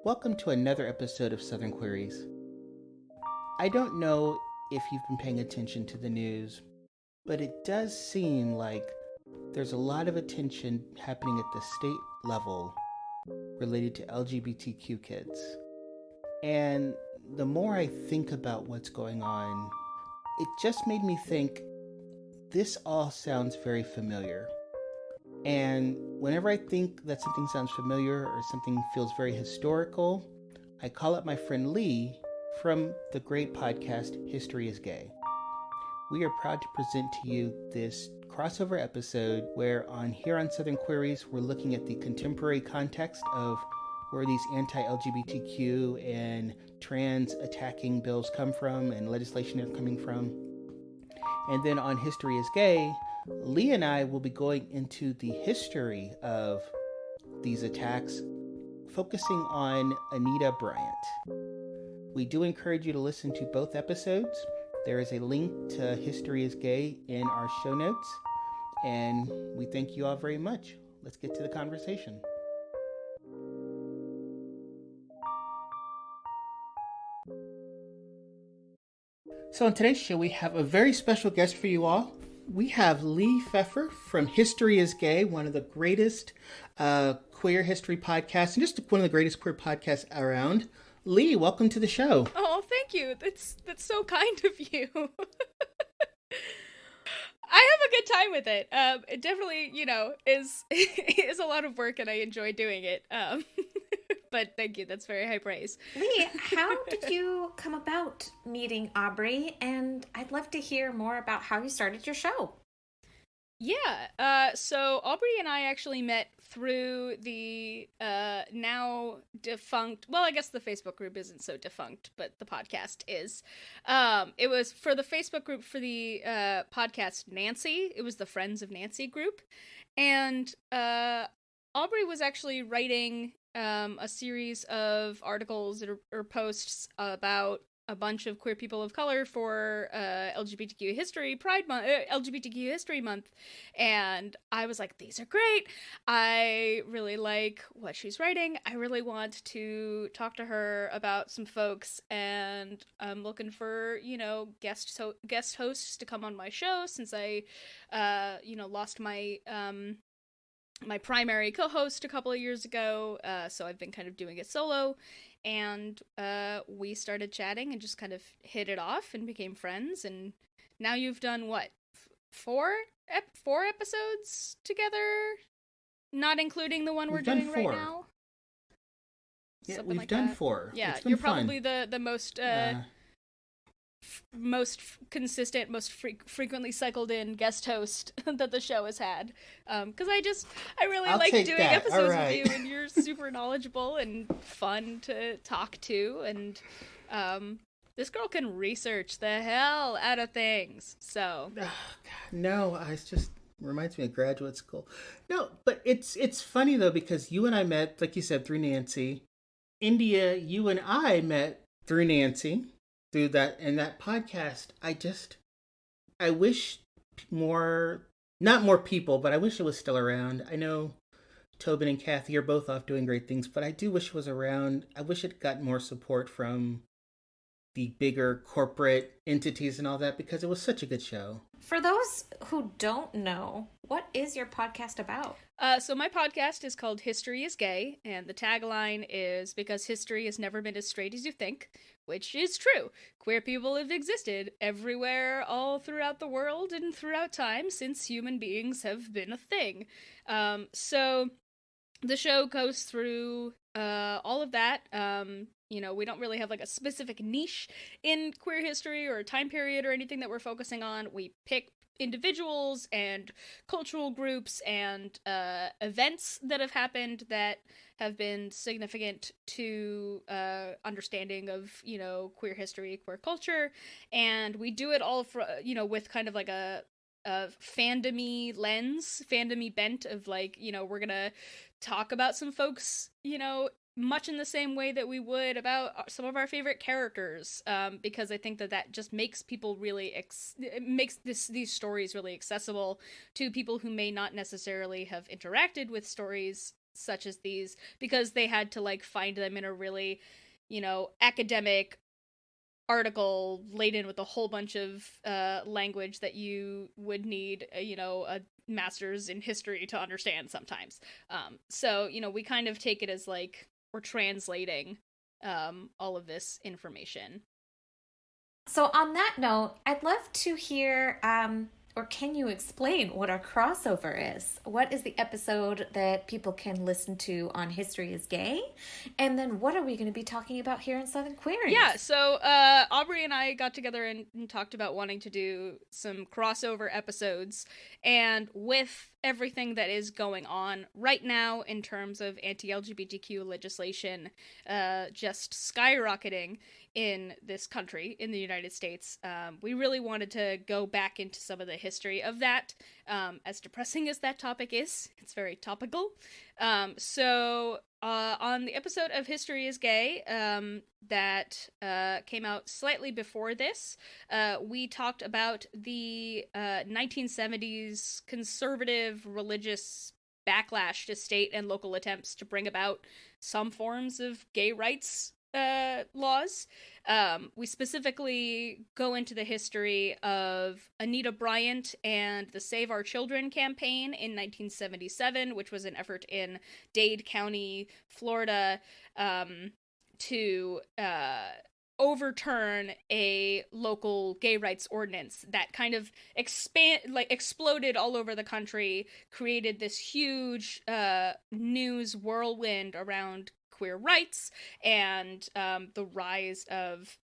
Welcome to another episode of Southern Queeries. I don't know if you've been paying attention to the news, but it does seem like there's a lot of attention happening at the state level related to LGBTQ kids. And the more I think about what's going on, it just made me think this all sounds very familiar. And whenever I think that something sounds familiar or something feels very historical, I call up my friend Lee from the great podcast History is Gay. We are proud to present to you this crossover episode where here on Southern Queries, we're looking at the contemporary context of where these anti-LGBTQ and trans attacking bills come from and legislation are coming from. And then on History is Gay, Lee and I will be going into the history of these attacks, focusing on Anita Bryant. We do encourage you to listen to both episodes. There is a link to History is Gay in our show notes, and we thank you all very much. Let's get to the conversation. So on today's show, we have a very special guest for you all. We have Lee Pfeffer from History is Gay, one of the greatest queer history podcasts, and just one of the greatest queer podcasts around. Lee, welcome to the show. Oh, thank you. That's so kind of you. I have a good time with it. It definitely, is is a lot of work, and I enjoy doing it. But thank you. That's very high praise. Lee, how did you come about meeting Aubrey? And I'd love to hear more about how you started your show. Yeah. So Aubrey and I actually met through the now defunct. Well, I guess the Facebook group isn't so defunct, but the podcast is. It was for the Facebook group for the podcast Nancy. It was the Friends of Nancy group, and Aubrey was actually writing a series of articles or posts about a bunch of queer people of color for LGBTQ History LGBTQ History Month, and I was like, these are great. I really like what she's writing. I really want to talk to her about some folks, and I'm looking for guest hosts to come on my show since I lost my my primary co-host a couple of years ago, so I've been kind of doing it solo, and we started chatting and just kind of hit it off and became friends, and now you've done, what, four episodes together? Not including the one we're doing right now? Yeah, Something we've done that. 4. Yeah, you're probably the most... most consistent, most frequently cycled in guest host that the show has had, because I really like doing episodes with you, and you're super knowledgeable and fun to talk to, and this girl can research the hell out of things. So no, it just reminds me of graduate school. No, but it's funny though, because you and I met, like you said, through Nancy. India, you and I met through Nancy. Through that podcast, I wish not more people, but I wish it was still around. I know Tobin and Kathy are both off doing great things, but I do wish it was around. I wish it got more support from the bigger corporate entities and all that, because it was such a good show. For those who don't know, what is your podcast about? So my podcast is called History is Gay, and the tagline is because history has never been as straight as you think, which is true. Queer people have existed everywhere, all throughout the world and throughout time since human beings have been a thing. So the show goes through all of that. We don't really have like a specific niche in queer history or time period or anything that we're focusing on. We pick individuals and cultural groups and events that have happened that have been significant to understanding of queer history, queer culture, and we do it all for with kind of like a fandom-y lens, fandom-y bent of like we're gonna talk about some folks much in the same way that we would about some of our favorite characters, because I think that just makes people really it makes these stories really accessible to people who may not necessarily have interacted with stories such as these, because they had to like find them in a really, academic article laden with a whole bunch of language that you would need, a master's in history to understand sometimes. So, we kind of take it as like we're translating all of this information. So on that note, I'd love to hear, or can you explain what our crossover is? What is the episode that people can listen to on History is Gay? And then what are we going to be talking about here in Southern Queeries? Yeah, so Aubrey and I got together and talked about wanting to do some crossover episodes. And with everything that is going on right now in terms of anti-LGBTQ legislation just skyrocketing in this country, in the United States, we really wanted to go back into some of the history of that. As depressing as that topic is, it's very topical. So on the episode of History is Gay that came out slightly before this, we talked about the 1970s conservative religious backlash to state and local attempts to bring about some forms of gay rights laws. We specifically go into the history of Anita Bryant and the Save Our Children campaign in 1977, which was an effort in Dade County, Florida, to overturn a local gay rights ordinance that kind of exploded all over the country, created this huge news whirlwind around queer rights and the rise of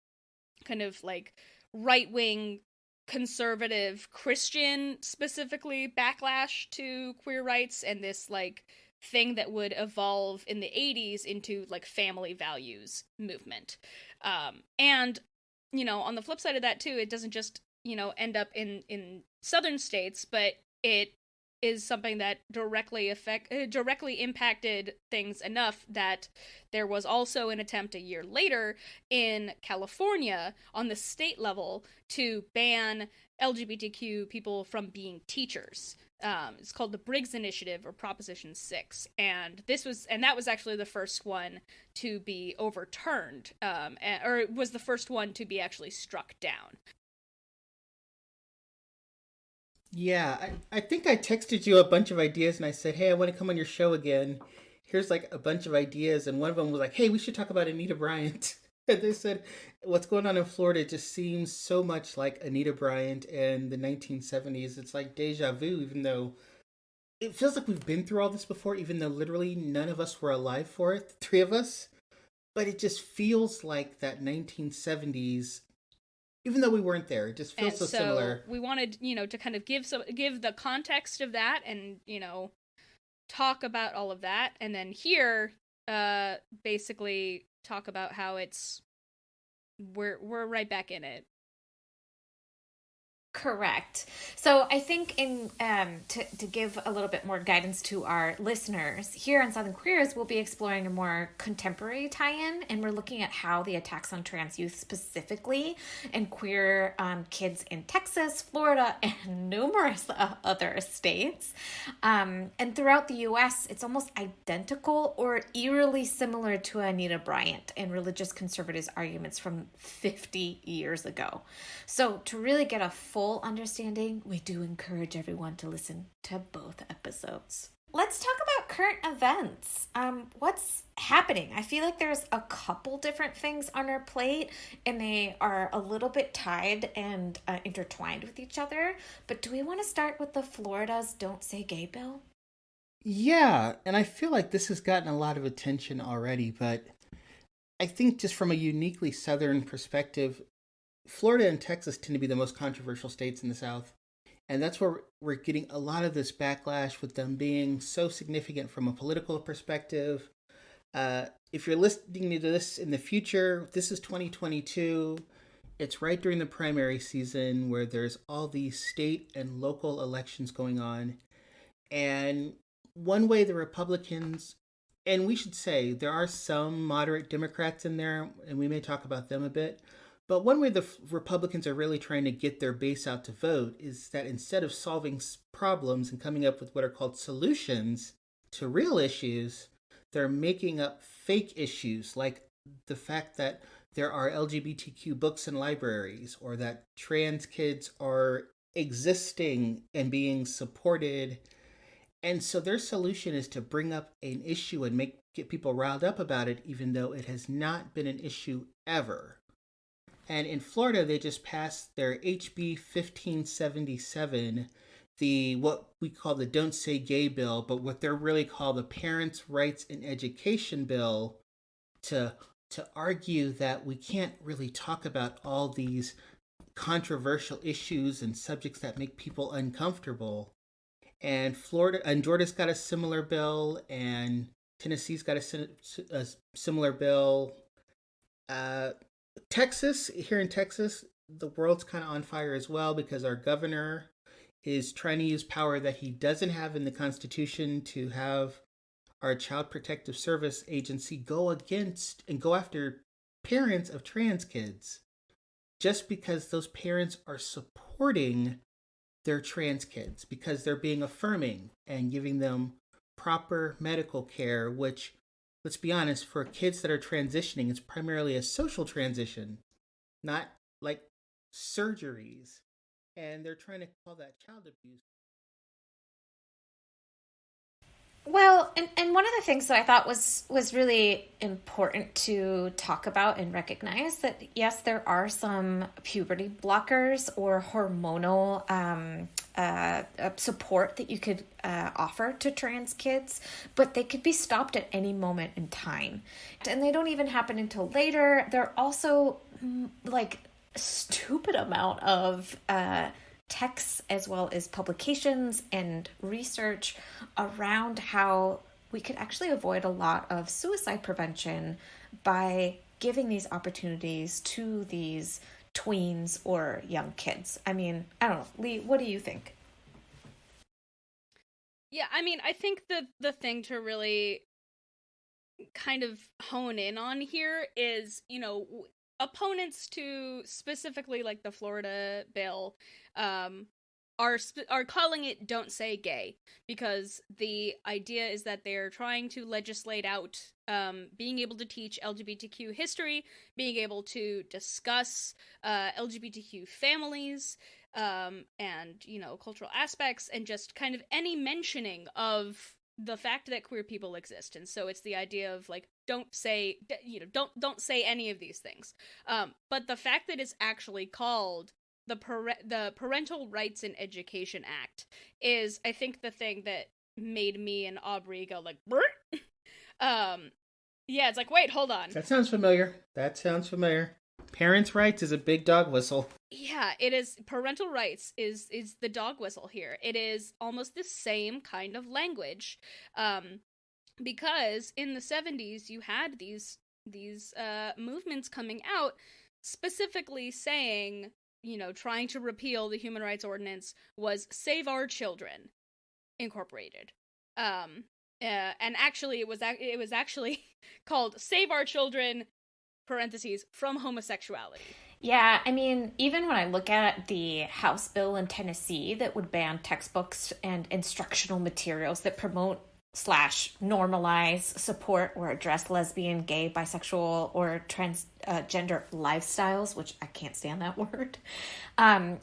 kind of like right-wing conservative Christian specifically backlash to queer rights, and this like thing that would evolve in the 80s into like family values movement. And on the flip side of that too, it doesn't just end up in southern states, but it is something that directly impacted things enough that there was also an attempt a year later in California on the state level to ban LGBTQ people from being teachers. It's called the Briggs Initiative, or Proposition 6, and that was actually the first one to be overturned, or it was the first one to be actually struck down. Yeah, I think I texted you a bunch of ideas and I said, hey, I want to come on your show again. Here's like a bunch of ideas. And one of them was like, hey, we should talk about Anita Bryant. And they said, what's going on in Florida just seems so much like Anita Bryant and the 1970s. It's like deja vu, even though it feels like we've been through all this before, even though literally none of us were alive for it, the three of us. But it just feels like that 1970s. Even though we weren't there, it just feels so similar. We wanted, to kind of give the context of that, and talk about all of that, and then here, basically talk about how we're right back in it. Correct. So I think to give a little bit more guidance to our listeners, here on Southern Queers, we'll be exploring a more contemporary tie-in, and we're looking at how the attacks on trans youth specifically and queer kids in Texas, Florida, and numerous other states, and throughout the U.S., it's almost identical or eerily similar to Anita Bryant and religious conservatives' arguments from 50 years ago. So to really get a full understanding, we do encourage everyone to listen to both episodes. Let's talk about current events. What's happening? I feel like there's a couple different things on our plate, and they are a little bit tied and intertwined with each other. But do we want to start with the Florida's Don't Say Gay bill? Yeah, and I feel like this has gotten a lot of attention already, but I think just from a uniquely Southern perspective, Florida and Texas tend to be the most controversial states in the South. And that's where we're getting a lot of this backlash with them being so significant from a political perspective. If you're listening to this in the future, this is 2022. It's right during the primary season where there's all these state and local elections going on. And one way the Republicans, and we should say there are some moderate Democrats in there, and we may talk about them a bit, but one way the Republicans are really trying to get their base out to vote is that instead of solving problems and coming up with what are called solutions, to real issues, they're making up fake issues, like the fact that there are LGBTQ books in libraries, or that trans kids are existing and being supported. And so their solution is to bring up an issue and get people riled up about it, even though it has not been an issue ever. And in Florida, they just passed their HB 1577, the what we call the Don't Say Gay bill, but what they're really called the Parents' Rights in Education bill, to argue that we can't really talk about all these controversial issues and subjects that make people uncomfortable. And Florida and Georgia's got a similar bill, and Tennessee's got a similar bill. Here in Texas, the world's kind of on fire as well, because our governor is trying to use power that he doesn't have in the Constitution to have our Child Protective Service Agency go against and go after parents of trans kids, just because those parents are supporting their trans kids, because they're being affirming and giving them proper medical care, which, let's be honest, for kids that are transitioning, it's primarily a social transition, not like surgeries. And they're trying to call that child abuse. Well, and one of the things that I thought was really important to talk about and recognize that, yes, there are some puberty blockers or hormonal support that you could offer to trans kids, but they could be stopped at any moment in time. And they don't even happen until later. There are also like a stupid amount of texts as well as publications and research around how we could actually avoid a lot of suicide prevention by giving these opportunities to these tweens or young kids. I mean, I don't know. Lee, what do you think? Yeah, I mean, I think the thing to really kind of hone in on here is, opponents to specifically like the Florida bill are calling it "Don't Say Gay" because the idea is that they're trying to legislate out being able to teach LGBTQ history, being able to discuss LGBTQ families, and cultural aspects, and just kind of any mentioning of the fact that queer people exist. And so it's the idea of like, don't say any of these things. But the fact that it's actually called the Parental Rights in Education Act is, I think, the thing that made me and Aubrey go like, Brr! Yeah, it's like, wait, hold on. That sounds familiar. Parents' rights is a big dog whistle. Yeah, it is. Parental rights is the dog whistle here. It is almost the same kind of language, because in the 70s you had these movements coming out specifically saying, trying to repeal the Human Rights Ordinance was Save Our Children Incorporated. And actually it was actually called Save Our Children parentheses from homosexuality. Yeah, I mean, even when I look at the House bill in Tennessee that would ban textbooks and instructional materials that promote / normalize, support, or address lesbian, gay, bisexual, or transgender lifestyles, which I can't stand that word,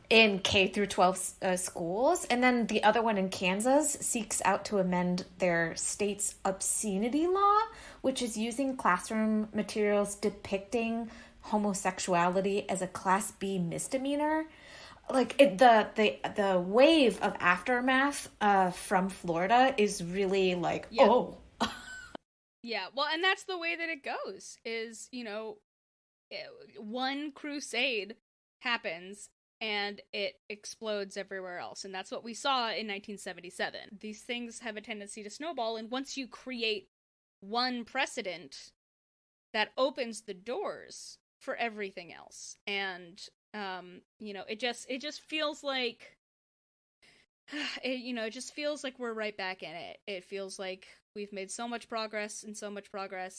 in K through 12 schools. And then the other one in Kansas seeks out to amend their state's obscenity law, which is using classroom materials depicting homosexuality as a Class B misdemeanor. Like the wave of aftermath from Florida is really like, yeah. Oh. Yeah, well, and that's the way that it goes, is, one crusade happens and it explodes everywhere else. And that's what we saw in 1977. These things have a tendency to snowball, and once you create one precedent, that opens the doors for everything else. And it just feels like it just feels like we're right back in it. It feels like we've made so much progress,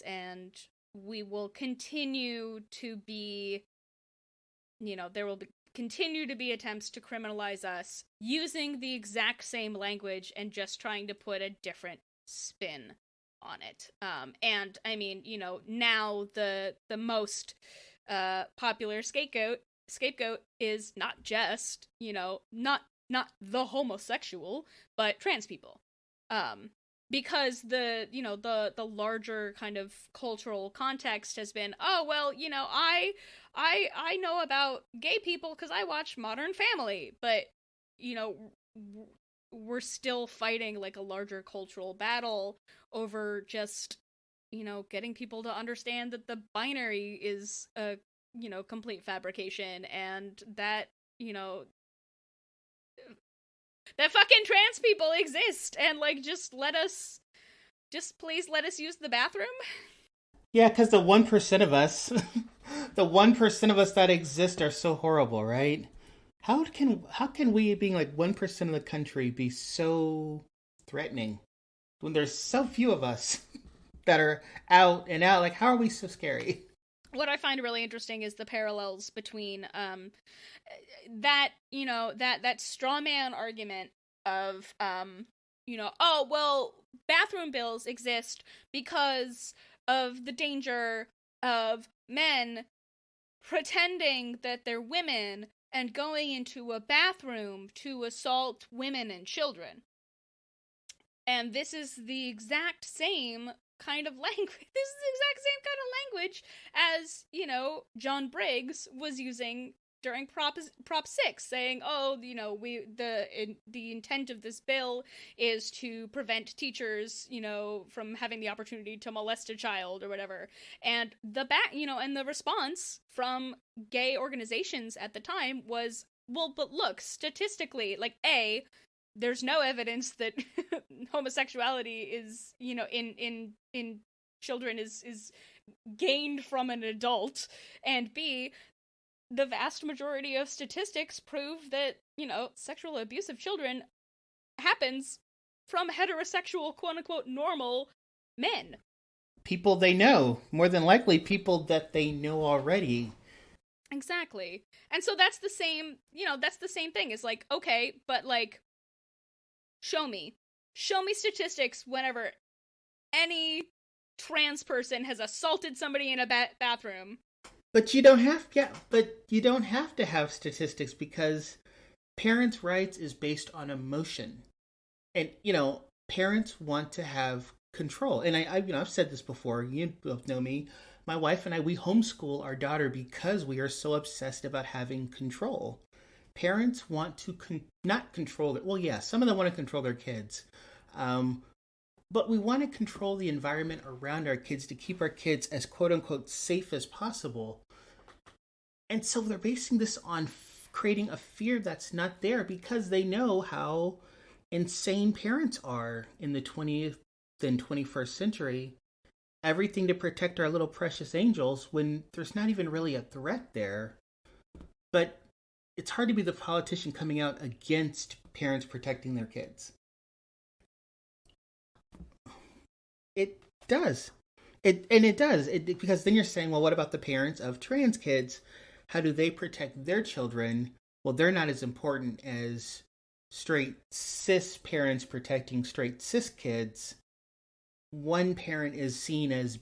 and we will continue to be, there will continue to be attempts to criminalize us using the exact same language and just trying to put a different spin on it. And I mean, you know, now the most popular scapegoat is not just, you know, not the homosexual, but trans people. Because the, you know, the larger kind of cultural context has been, oh well, you know, I know about gay people because I watch Modern Family, but, you know, we're still fighting like a larger cultural battle over just, you know, getting people to understand that the binary is a, you know, complete fabrication, and that, you know, that fucking trans people exist, and like just please let us use the bathroom. Yeah, because the 1% of us, the 1% of us that exist are so horrible, right? How can we, being like 1% of the country, be so threatening when there's so few of us that are out and out? Like, how are we so scary? What I find really interesting is the parallels between that, you know, that straw man argument of you know, oh well, bathroom bills exist because of the danger of men pretending that they're women and going into a bathroom to assault women and children. And this is the exact same kind of language. This is the exact same kind of language as, you know, John Briggs was using during Prop 6, saying, oh, you know, the intent of this bill is to prevent teachers, you know, from having the opportunity to molest a child or whatever. And the response from gay organizations at the time was, well, but look, statistically, like, there's no evidence that homosexuality is, you know, in children is gained from an adult, and B, the vast majority of statistics prove that, you know, sexual abuse of children happens from heterosexual, quote-unquote, normal men. People they know. More than likely, people that they know already. Exactly. And so that's the same, you know, that's the same thing. It's like, okay, but, like, show me statistics whenever any trans person has assaulted somebody in a bathroom. But you don't have to have statistics, because parents' rights is based on emotion. And, you know, parents want to have control. And I've said this before. You both know me. My wife and I, we homeschool our daughter because we are so obsessed about having control. Parents want to not control it. Well, yeah, some of them want to control their kids. But we want to control the environment around our kids to keep our kids as quote-unquote safe as possible. And so they're basing this on creating a fear that's not there, because they know how insane parents are in the 20th and 21st century. Everything to protect our little precious angels when there's not even really a threat there. But it's hard to be the politician coming out against parents protecting their kids. It does. It does. Because then you're saying, well, what about the parents of trans kids? How do they protect their children? Well, they're not as important as straight cis parents protecting straight cis kids. One parent is seen as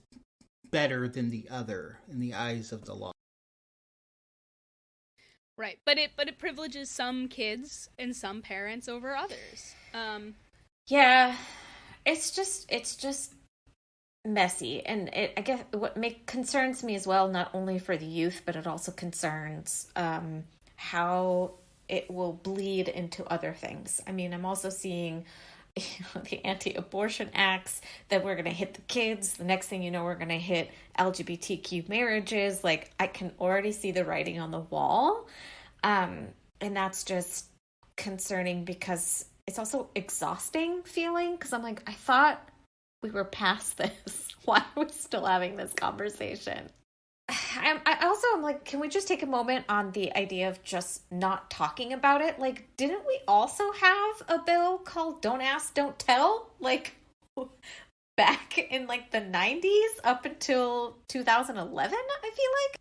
better than the other in the eyes of the law. Right, but it privileges some kids and some parents over others. Yeah, it's just messy, and I guess what concerns me as well, not only for the youth, but it also concerns how it will bleed into other things. I mean, I'm also seeing, you know, the anti-abortion acts that we're going to hit the kids. The next thing you know, we're going to hit LGBTQ marriages. Like, I can already see the writing on the wall. And that's just concerning, because it's also exhausting feeling, because I'm like, I thought we were past this. Why are we still having this conversation? I'm like, can we just take a moment on the idea of just not talking about it? Like, didn't we also have a bill called Don't Ask, Don't Tell? Like, back in like the 90s up until 2011, I feel like.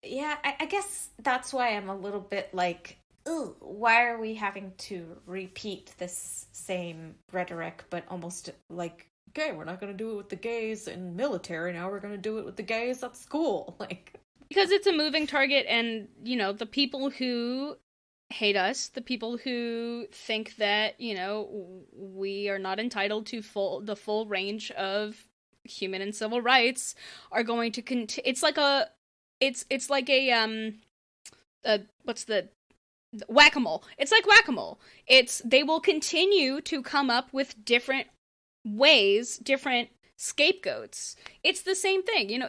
Yeah, I guess that's why I'm a little bit like, ooh, why are we having to repeat this same rhetoric, but almost like okay, we're not going to do it with the gays in military. Now we're going to do it with the gays at school. Like, because it's a moving target, and the people who hate us, the people who think that we are not entitled to the full range of human and civil rights are going to it's like a what's the whack-a-mole. It's like whack-a-mole. They will continue to come up with different ways, different scapegoats. It's the same thing. And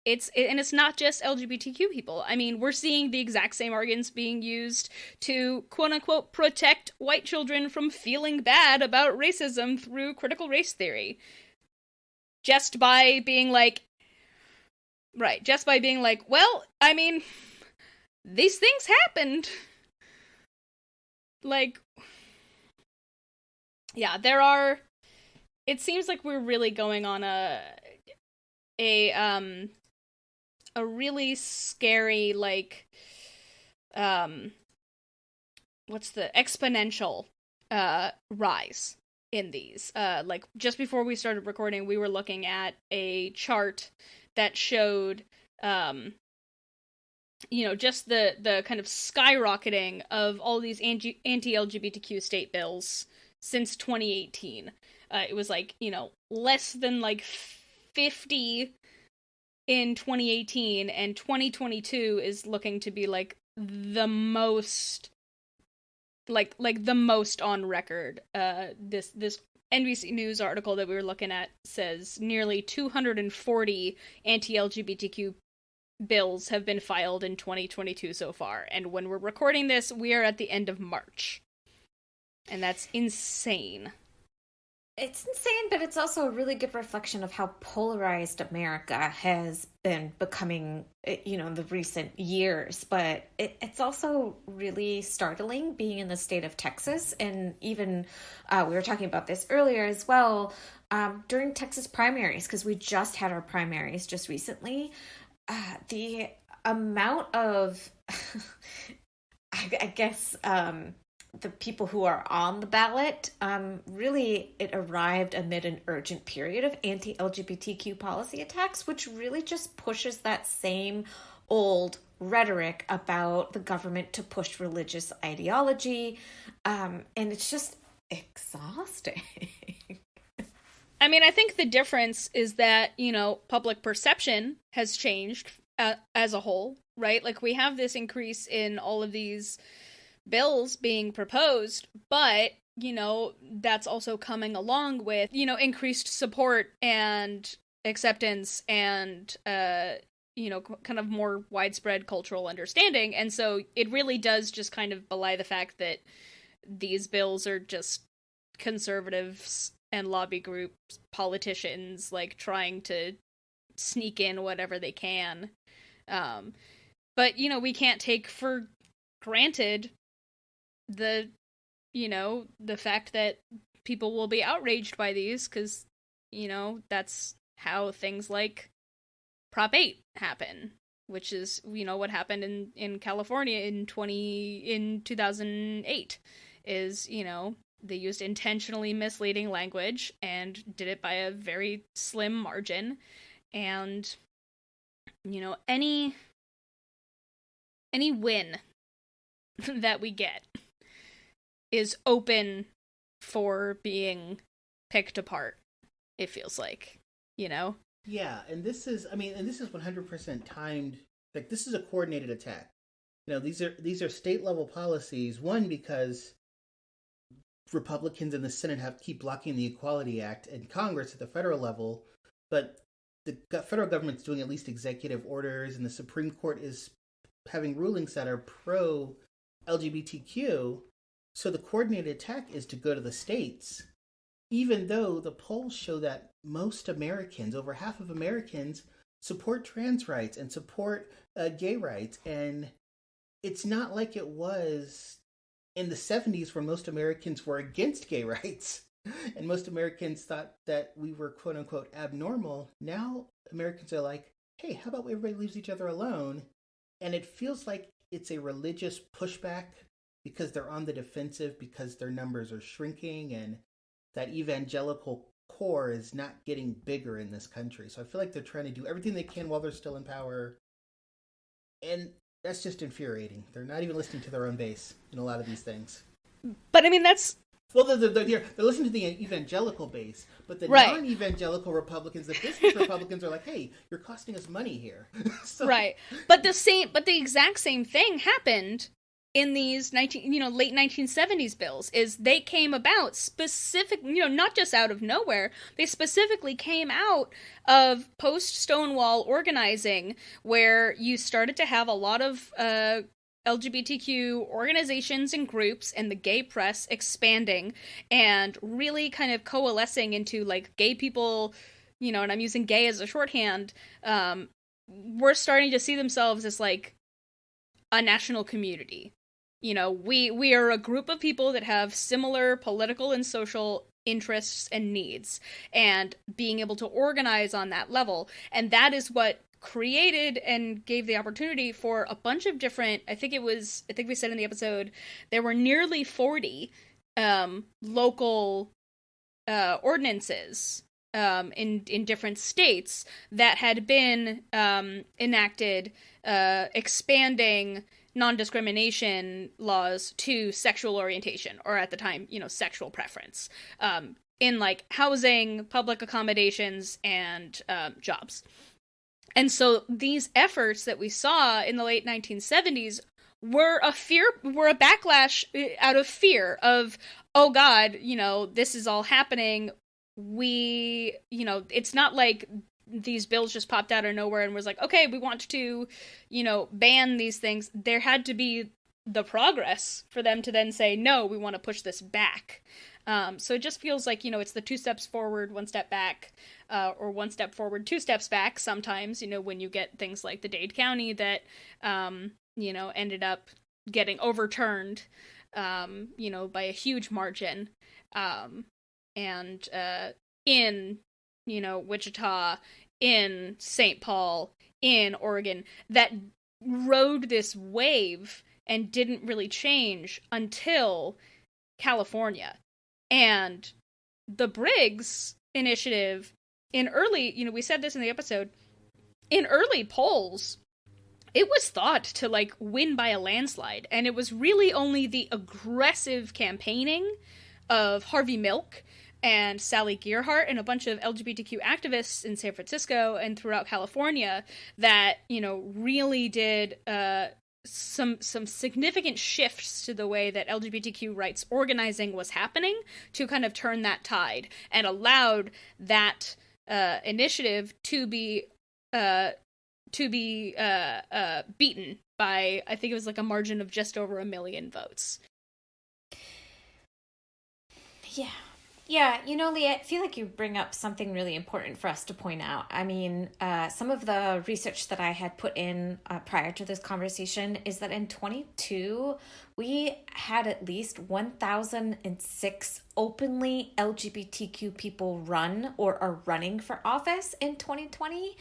it's not just LGBTQ people. I mean, we're seeing the exact same arguments being used to, quote unquote, protect white children from feeling bad about racism through critical race theory. Just by being like, well, I mean, these things happened. Like, yeah, it seems like we're really going on a really scary, like, what's the exponential rise in these. Like, just before we started recording, we were looking at a chart that showed just the kind of skyrocketing of all these anti-LGBTQ state bills since 2018. It was like, less than like 50 in 2018, and 2022 is looking to be like the most the most on record. This NBC News article that we were looking at says nearly 240 anti-LGBTQ bills have been filed in 2022 so far, and when we're recording this, we are at the end of March. And that's insane. It's insane, but it's also a really good reflection of how polarized America has been becoming, in the recent years. But it's also really startling being in the state of Texas. And even we were talking about this earlier as well, during Texas primaries, because we just had our primaries just recently. The amount of, I guess, the people who are on the ballot, really it arrived amid an urgent period of anti-LGBTQ policy attacks, which really just pushes that same old rhetoric about the government to push religious ideology. And it's just exhausting. I mean, I think the difference is that, public perception has changed as a whole, right? Like, we have this increase in all of these bills being proposed, but, that's also coming along with, increased support and acceptance and, kind of more widespread cultural understanding. And so it really does just kind of belie the fact that these bills are just conservatives and lobby groups, politicians, like, trying to sneak in whatever they can. But, we can't take for granted the fact that people will be outraged by these, because, that's how things like Prop 8 happen, which is, what happened in California in 2008, is, they used intentionally misleading language and did it by a very slim margin. And, any win that we get is open for being picked apart, it feels like, Yeah, and this is 100% timed. Like, this is a coordinated attack. These are state level policies. One, because Republicans in the Senate keep blocking the Equality Act, and Congress at the federal level, but the federal government's doing at least executive orders, and the Supreme Court is having rulings that are pro LGBTQ. So the coordinated attack is to go to the states, even though the polls show that most Americans, over half of Americans, support trans rights and support gay rights. And it's not like it was in the 70s, where most Americans were against gay rights and most Americans thought that we were, quote unquote, abnormal. Now Americans are like, hey, how about everybody leaves each other alone? And it feels like it's a religious pushback because they're on the defensive, because their numbers are shrinking, and that evangelical core is not getting bigger in this country. So I feel like they're trying to do everything they can while they're still in power. And that's just infuriating. They're not even listening to their own base in a lot of these things. But I mean, that's... Well, they're listening to the evangelical base, but the right. non-evangelical Republicans, the business Republicans, are like, "Hey, you're costing us money here." So... Right, but the exact same thing happened in these late 1970s bills. Is they came about specific, not just out of nowhere. They specifically came out of post-Stonewall organizing, where you started to have a lot of LGBTQ organizations and groups and the gay press expanding and really kind of coalescing into like gay people, and I'm using gay as a shorthand, we're starting to see themselves as like a national community. We are a group of people that have similar political and social interests and needs, and being able to organize on that level. And that is what created and gave the opportunity for a bunch of different, I think we said in the episode, there were nearly 40 local ordinances in different states that had been enacted, expanding non-discrimination laws to sexual orientation, or at the time, sexual preference, in like housing, public accommodations, and jobs. And so these efforts that we saw in the late 1970s were a backlash out of fear of, oh God, this is all happening. It's not like these bills just popped out of nowhere and was like, okay, we want to, ban these things. There had to be the progress for them to then say, no, we want to push this back. So it just feels like, it's the 2 steps forward, 1 step back, or 1 step forward, 2 steps back sometimes, when you get things like the Dade County that, ended up getting overturned, by a huge margin. And in, Wichita, in St. Paul, in Oregon, that rode this wave and didn't really change until California. And the Briggs Initiative, in early, we said this in the episode, in early polls, it was thought to, like, win by a landslide. And it was really only the aggressive campaigning of Harvey Milk and Sally Gearhart and a bunch of LGBTQ activists in San Francisco and throughout California that, really did some significant shifts to the way that LGBTQ rights organizing was happening to kind of turn that tide, and allowed that initiative to be beaten by, I think it was like a margin of just over 1 million votes. Yeah, Leah, I feel like you bring up something really important for us to point out. I mean, some of the research that I had put in prior to this conversation is that in 2022, we had at least 1,006 openly LGBTQ people run or are running for office in 2020,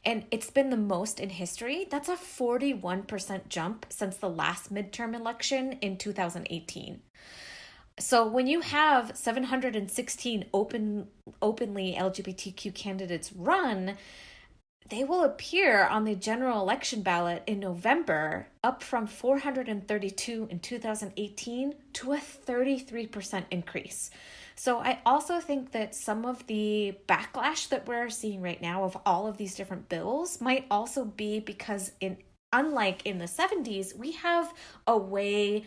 and it's been the most in history. That's a 41% jump since the last midterm election in 2018. So when you have 716 openly LGBTQ candidates run, they will appear on the general election ballot in November, up from 432 in 2018 to a 33% increase. So I also think that some of the backlash that we're seeing right now of all of these different bills might also be because unlike in the 70s, we have a way,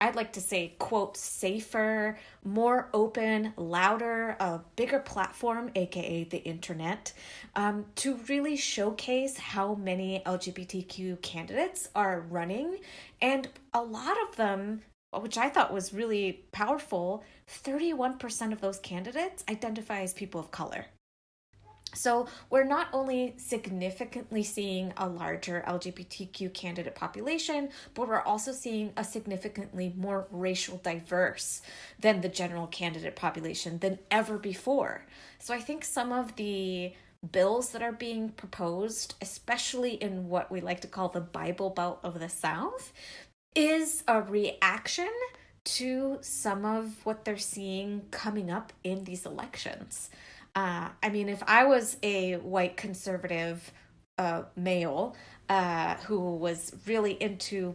I'd like to say, quote, safer, more open, louder, a bigger platform, aka the internet, to really showcase how many LGBTQ candidates are running. And a lot of them, which I thought was really powerful, 31% of those candidates identify as people of color. So we're not only significantly seeing a larger LGBTQ candidate population, but we're also seeing a significantly more racial diverse than the general candidate population than ever before. So I think some of the bills that are being proposed, especially in what we like to call the Bible Belt of the South, is a reaction to some of what they're seeing coming up in these elections. I mean, if I was a white conservative male who was really into...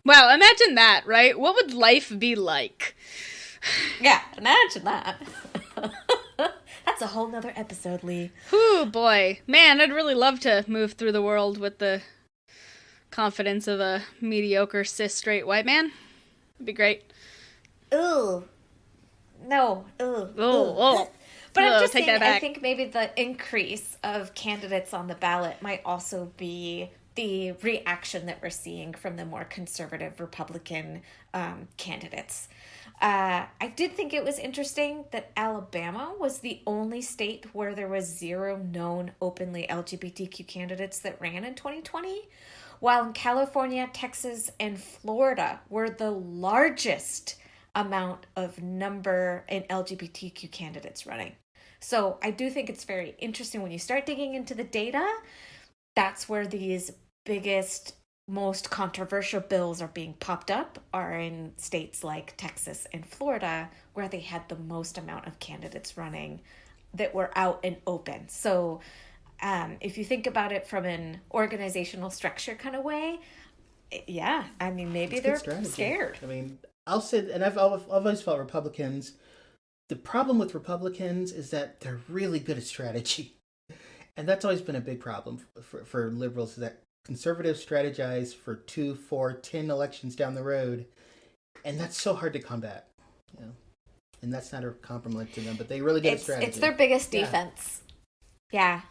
Wow, imagine that, right? What would life be like? Yeah, imagine that. That's a whole nother episode, Lee. Whew, boy. Man, I'd really love to move through the world with the confidence of a mediocre cis straight white man. It'd be great. Ooh. No. Ooh. Oh. But I'm just saying, I think maybe the increase of candidates on the ballot might also be the reaction that we're seeing from the more conservative Republican candidates. I did think it was interesting that Alabama was the only state where there was 0 known openly LGBTQ candidates that ran in 2020, while in California, Texas, and Florida were the largest amount of number in LGBTQ candidates running. So I do think it's very interesting when you start digging into the data. That's where these biggest, most controversial bills are being popped up, are in states like Texas and Florida, where they had the most amount of candidates running that were out and open. So if you think about it from an organizational structure kind of way, yeah, I mean, maybe they're scared. I mean, I'll say, and I've always felt Republicans, the problem with Republicans is that they're really good at strategy. And that's always been a big problem for liberals, is that conservatives strategize for 2, 4, 10 elections down the road. And that's so hard to combat. You know? And that's not a compliment to them, but they really get a strategy. It's their biggest defense. Yeah,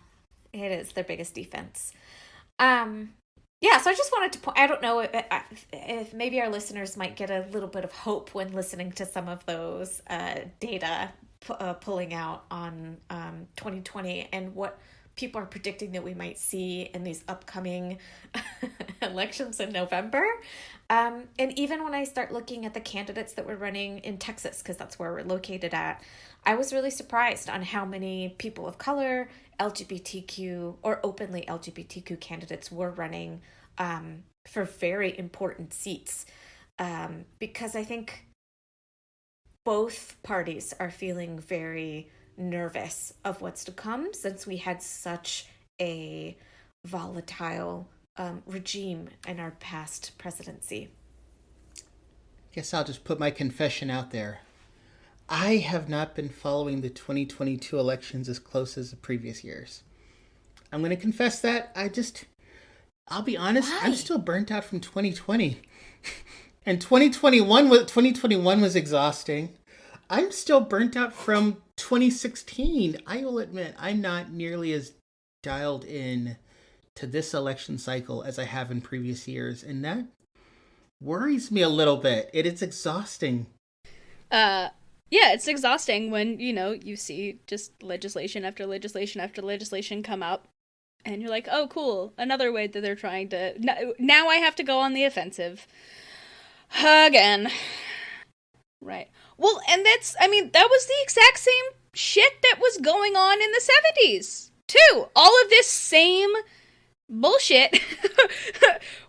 it is their biggest defense. Yeah, so I just wanted to point, I don't know if maybe our listeners might get a little bit of hope when listening to some of those data pulling out on 2020 and what people are predicting that we might see in these upcoming elections in November. And even when I start looking at the candidates that were running in Texas, because that's where we're located at, I was really surprised on how many people of color, LGBTQ, or openly LGBTQ candidates were running for very important seats. Because I think both parties are feeling very nervous of what's to come, since we had such a volatile regime in our past presidency. Guess I'll just put my confession out there. I have not been following the 2022 elections as close as the previous years. I'm going to confess that. I'll be honest, Why? I'm still burnt out from 2020. And 2021 was exhausting. I'm still burnt out from 2016. I will admit, I'm not nearly as dialed in to this election cycle as I have in previous years, and that worries me a little bit. It is exhausting. Yeah, it's exhausting when, you see just legislation after legislation after legislation come up, and you're like, oh, cool, another way that they're trying to... Now I have to go on the offensive. Again. Right. Well, and that was the exact same shit that was going on in the 70s, too. All of this same bullshit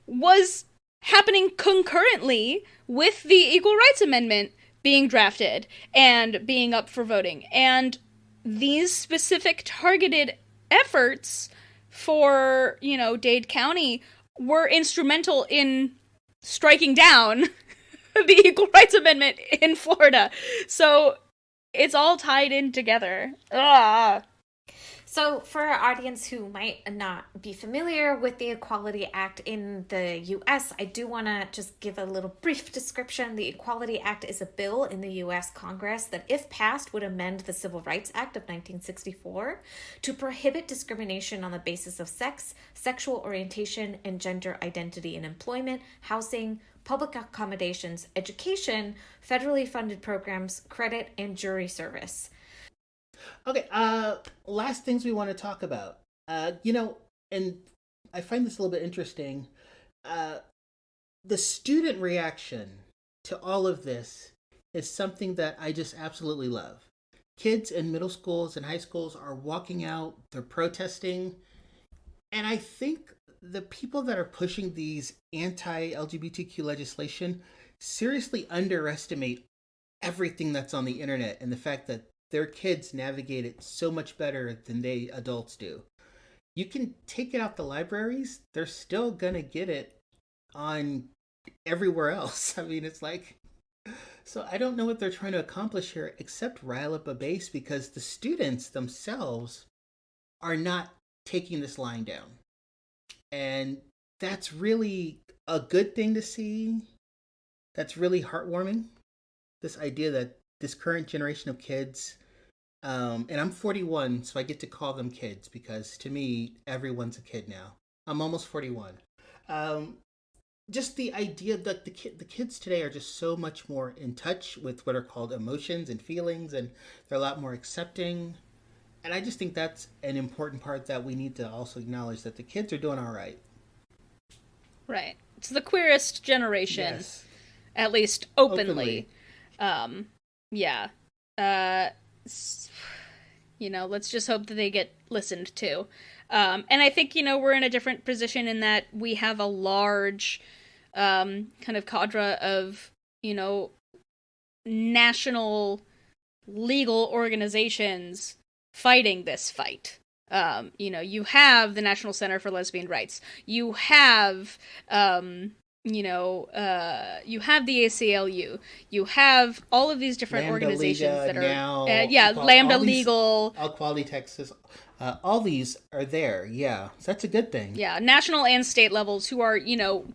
was happening concurrently with the Equal Rights Amendment being drafted and being up for voting. And these specific targeted efforts for, Dade County were instrumental in striking down the Equal Rights Amendment in Florida. So it's all tied in together. Ugh. So for our audience who might not be familiar with the Equality Act in the U.S., I do want to just give a little brief description. The Equality Act is a bill in the U.S. Congress that, if passed, would amend the Civil Rights Act of 1964 to prohibit discrimination on the basis of sex, sexual orientation, and gender identity in employment, housing, public accommodations, education, federally funded programs, credit, and jury service. Okay, last things we want to talk about. And I find this a little bit interesting. The student reaction to all of this is something that I just absolutely love. Kids in middle schools and high schools are walking out, they're protesting. And I think the people that are pushing these anti-LGBTQ legislation seriously underestimate everything that's on the internet and the fact that their kids navigate it so much better than they adults do. You can take it out the libraries, they're still gonna get it on everywhere else. I mean, it's like, so I don't know what they're trying to accomplish here except rile up a base, because the students themselves are not taking this line down. And that's really a good thing to see. That's really heartwarming. This idea that this current generation of kids, and I'm 41, so I get to call them kids because to me, everyone's a kid now. I'm almost 41. Just the idea that the kids today are just so much more in touch with what are called emotions and feelings, and they're a lot more accepting. And I just think that's an important part that we need to also acknowledge, that the kids are doing all right. Right. It's the queerest generation, Yes. at least openly. Yeah. Let's just hope that they get listened to. And I think, we're in a different position in that we have a large kind of cadre of, national legal organizations fighting this fight. You have the National Center for Lesbian Rights. You have, you have the ACLU. You have all of these different Lambda organizations Liga, that are, now, Lambda all these, Legal, Equality Texas, all these are there. Yeah, so that's a good thing. yeah, national and state levels who are,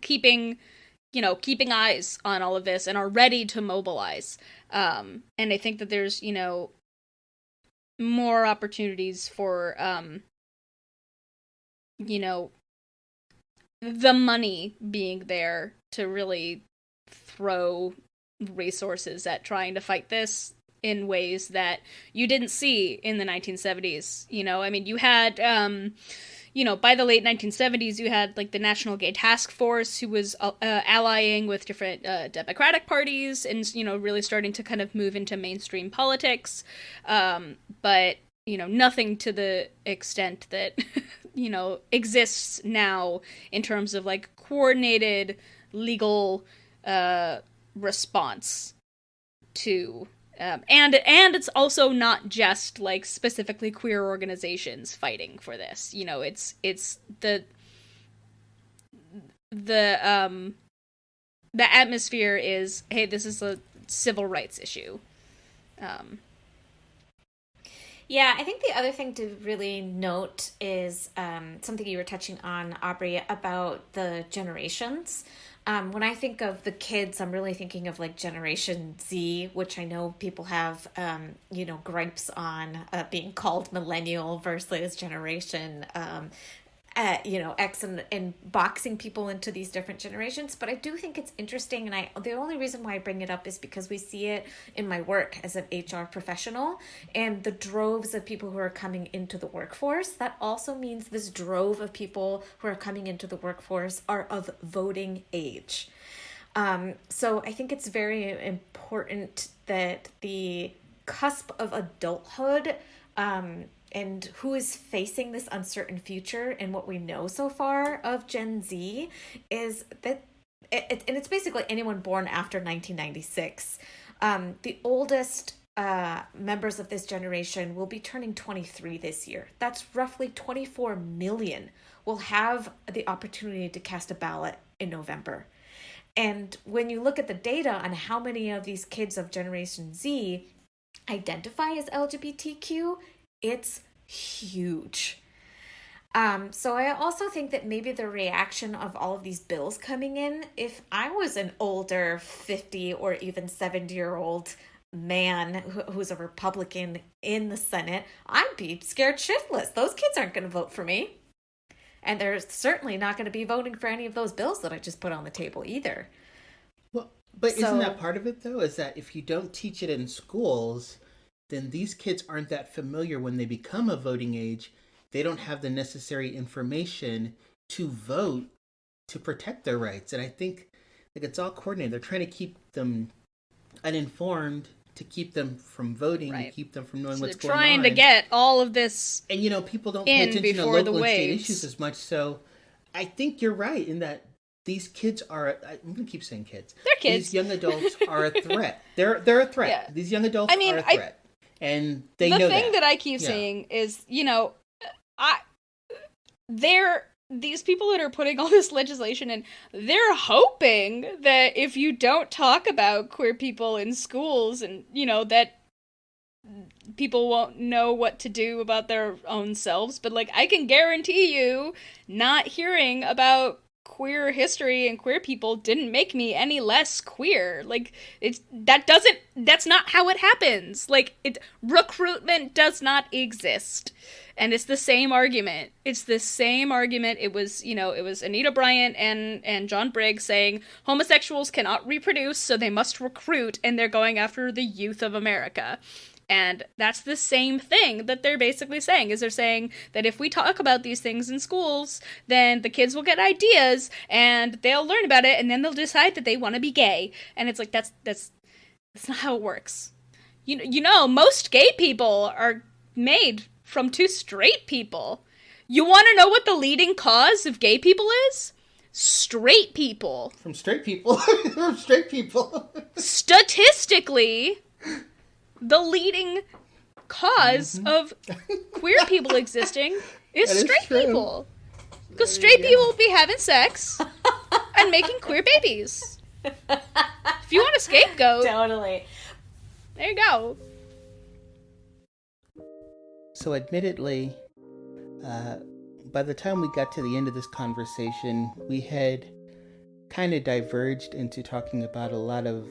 keeping eyes on all of this and are ready to mobilize. And I think that there's, more opportunities for, the money being there to really throw resources at trying to fight this in ways that you didn't see in the 1970s. You had, by the late 1970s, you had like the National Gay Task Force, who was allying with different Democratic parties and, really starting to kind of move into mainstream politics. But, nothing to the extent that, exists now in terms of like coordinated legal response to and it's also not just like specifically queer organizations fighting for this. It's the atmosphere is, hey, this is a civil rights issue. Yeah, I think the other thing to really note is something you were touching on, Aubrey, about the generations. When I think of the kids, I'm really thinking of like Generation Z, which I know people have, gripes on being called millennial versus Generation X, and boxing people into these different generations. But I do think it's interesting, and the only reason why I bring it up is because we see it in my work as an HR professional, and the droves of people who are coming into the workforce. That also means this drove of people who are coming into the workforce are of voting age. So I think it's very important that the cusp of adulthood, and who is facing this uncertain future, and what we know so far of Gen Z is that, and it's basically anyone born after 1996. The oldest members of this generation will be turning 23 this year. That's roughly 24 million will have the opportunity to cast a ballot in November. And when you look at the data on how many of these kids of Generation Z identify as LGBTQ, it's huge. So I also think that maybe the reaction of all of these bills coming in, if I was an older 50 or even 70-year-old man who's a Republican in the Senate, I'd be scared shitless. Those kids aren't going to vote for me. And they're certainly not going to be voting for any of those bills that I just put on the table either. Well, but isn't that part of it, though? Is that if you don't teach it in schools, then these kids aren't that familiar when they become of voting age. They don't have the necessary information to vote to protect their rights. And I think it's all coordinated. They're trying to keep them uninformed, to keep them from voting, right, to keep them from knowing so what's going on. They're trying to get all of this and, people don't pay attention to local and state issues as much. So I think you're right in that these kids are, I'm going to keep saying kids. They're kids. These young adults are a threat. They're a threat. Yeah. These young adults are a threat. And they the know thing that I keep Yeah. saying is, these people that are putting all this legislation in, they're hoping that if you don't talk about queer people in schools and, that people won't know what to do about their own selves. But, like, I can guarantee you not hearing about queer history and queer people didn't make me any less queer. Like, that's not how it happens. Like, recruitment does not exist. And it's the same argument. It was, it was Anita Bryant and John Briggs saying homosexuals cannot reproduce, so they must recruit, and they're going after the youth of America. And that's the same thing that they're basically saying, is they're saying that if we talk about these things in schools, then the kids will get ideas, and they'll learn about it, and then they'll decide that they want to be gay. And it's like, that's not how it works. Most gay people are made from two straight people. You want to know what the leading cause of gay people is? Straight people. From straight people. From straight people. Statistically, the leading cause of queer people existing is straight people. Because straight people will be having sex and making queer babies. If you want a scapegoat, Totally. there you go. So admittedly, by the time we got to the end of this conversation, we had kind of diverged into talking about a lot of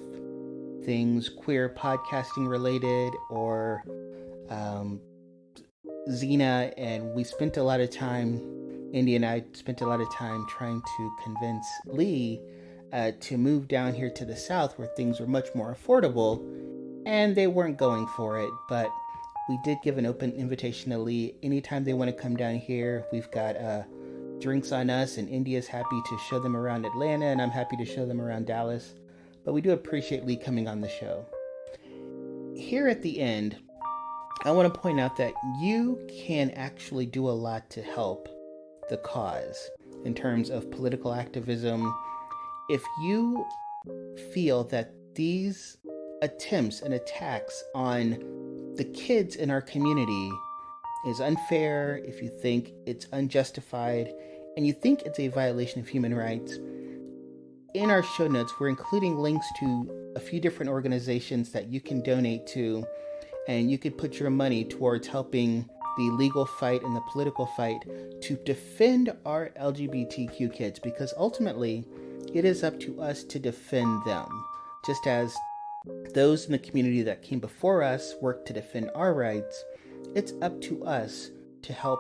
things queer podcasting related, or Xena, and we spent a lot of time, Indy and I spent a lot of time trying to convince Lee to move down here to the South where things were much more affordable, and they weren't going for it. But we did give an open invitation to Lee. Anytime they want to come down here, we've got drinks on us, and India's happy to show them around Atlanta, and I'm happy to show them around Dallas. But we do appreciate Lee coming on the show. Here at the end, I want to point out that you can actually do a lot to help the cause in terms of political activism. If you feel that these attempts and attacks on the kids in our community is unfair, if you think it's unjustified, and you think it's a violation of human rights, in our show notes, we're including links to a few different organizations that you can donate to, and you could put your money towards helping the legal fight and the political fight to defend our LGBTQ kids, because ultimately it is up to us to defend them. Just as those in the community that came before us worked to defend our rights, it's up to us to help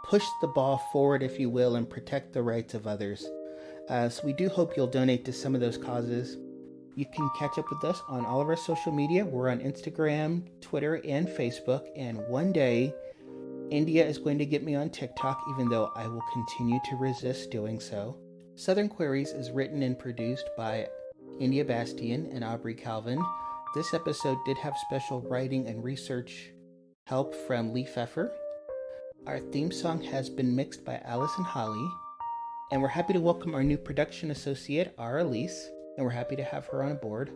push the ball forward, if you will, and protect the rights of others. So we do hope you'll donate to some of those causes. You can catch up with us on all of our social media. We're on Instagram, Twitter, and Facebook. And one day, India is going to get me on TikTok, even though I will continue to resist doing so. Southern Queries is written and produced by India Bastian and Aubrey Calvin. This episode did have special writing and research help from Lee Pfeffer. Our theme song has been mixed by Allison Holly. And we're happy to welcome our new production associate, Ara Elise, and we're happy to have her on board.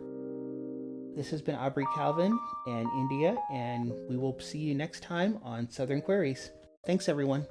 This has been Aubrey Calvin and India, and we will see you next time on Southern Queries. Thanks, everyone.